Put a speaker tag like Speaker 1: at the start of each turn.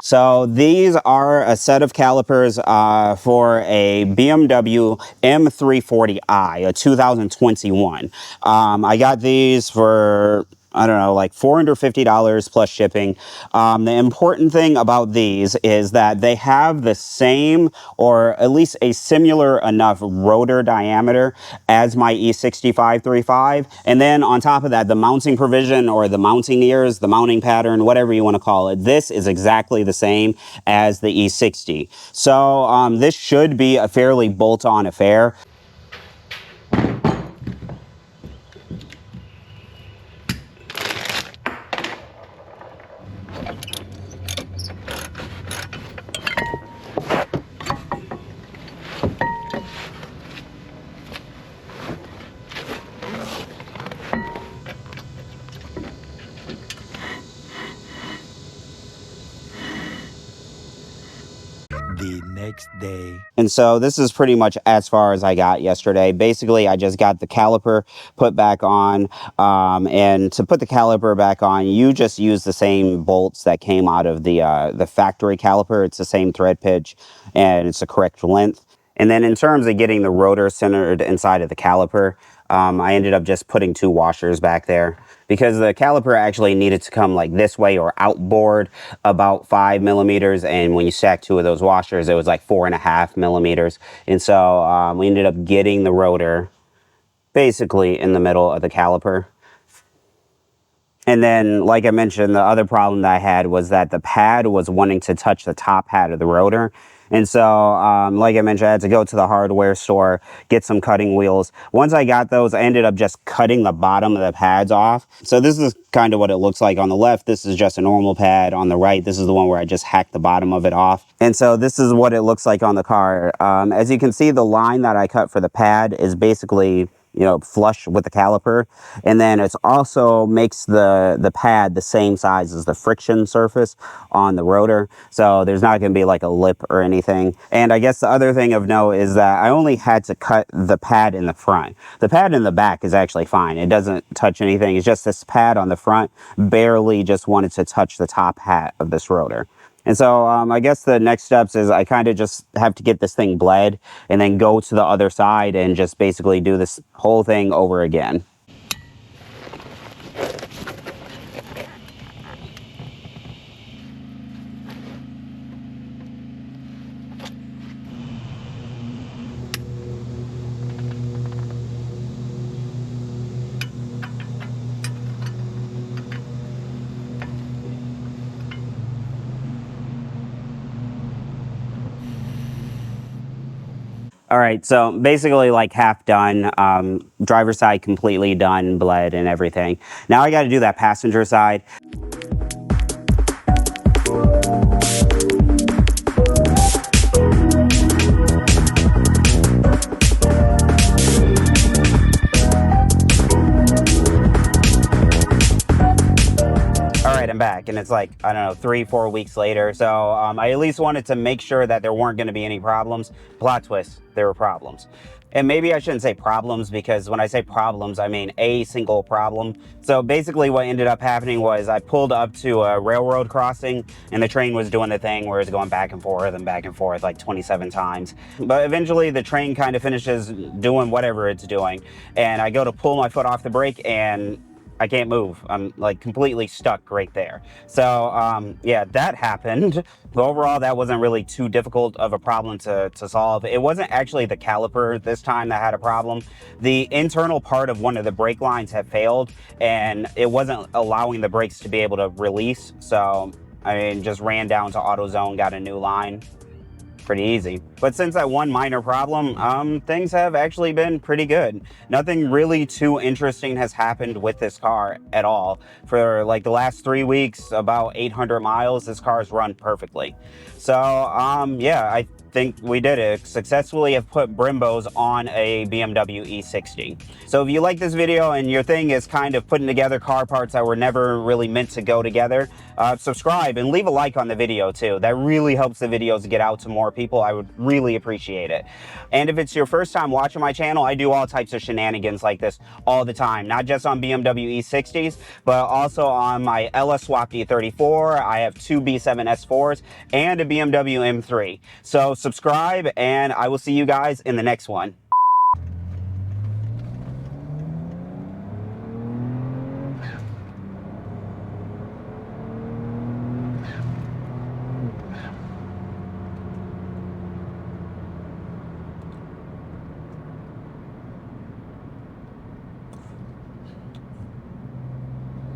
Speaker 1: So these are a set of calipers for a BMW M340i, a 2021. I got these for, I don't know, like $450 plus shipping. The important thing about these is that they have the same, or at least a similar enough rotor diameter as my E60 535. And then on top of that, the mounting provision or the mounting ears, the mounting pattern, whatever you want to call it, this is exactly the same as the E60. So this should be a fairly bolt-on affair.
Speaker 2: The next day.
Speaker 1: And so this is pretty much as far as I got yesterday. Basically, I just got the caliper put back on. And to put the caliper back on, you just use the same bolts that came out of the factory caliper. It's the same thread pitch and it's the correct length. And then in terms of getting the rotor centered inside of the caliper, I ended up just putting 2 washers back there because the caliper actually needed to come like this way or outboard about 5 millimeters. And when you stack 2 of those washers, it was like 4.5 millimeters. And so we ended up getting the rotor basically in the middle of the caliper. And then, like I mentioned, the other problem that I had was that the pad was wanting to touch the top pad of the rotor. And so, like I mentioned, I had to go to the hardware store, get some cutting wheels. Once I got those, I ended up just cutting the bottom of the pads off. So this is kind of what it looks like on the left. This is just a normal pad. On the right, this is the one where I just hacked the bottom of it off. And so this is what it looks like on the car. As you can see, the line that I cut for the pad is basically, you know, flush with the caliper. And then it also makes the pad the same size as the friction surface on the rotor. So there's not going to be like a lip or anything. And I guess the other thing of note is that I only had to cut the pad in the front. The pad in the back is actually fine. It doesn't touch anything. It's just this pad on the front barely just wanted to touch the top hat of this rotor. And so I guess the next steps is I kind of just have to get this thing bled and then go to the other side and just basically do this whole thing over again. All right, so basically like half done, driver's side completely done, bled and everything. Now I got to do that passenger side. I'm back, and it's like, I don't know, 3-4 weeks later. So I at least wanted to make sure that there weren't going to be any problems. Plot twist, there were problems. And maybe I shouldn't say problems, because when I say problems, I mean a single problem. So basically what ended up happening was I pulled up to a railroad crossing, and the train was doing the thing where it's going back and forth like 27 times. But eventually the train kind of finishes doing whatever it's doing, and I go to pull my foot off the brake, and I can't move. I'm like completely stuck right there. So yeah, that happened. But overall, that wasn't really too difficult of a problem to solve. It wasn't actually the caliper this time that had a problem. The internal part of one of the brake lines had failed, and it wasn't allowing the brakes to be able to release. So I just ran down to AutoZone, got a new line. Pretty easy. But since that one minor problem, things have actually been pretty good. Nothing really too interesting has happened with this car at all. For like the last 3 weeks, about 800 miles, this car's run perfectly. So yeah, think we did it. Successfully have put Brembos on a BMW E60. So if you like this video and your thing is kind of putting together car parts that were never really meant to go together, subscribe and leave a like on the video too. That really helps the videos get out to more people. I would really appreciate it. And if it's your first time watching my channel, I do all types of shenanigans like this all the time, not just on BMW E60s, but also on my LS swapped E34. I have two B7 S4s and a BMW M3. So subscribe, and I will see you guys in the next one.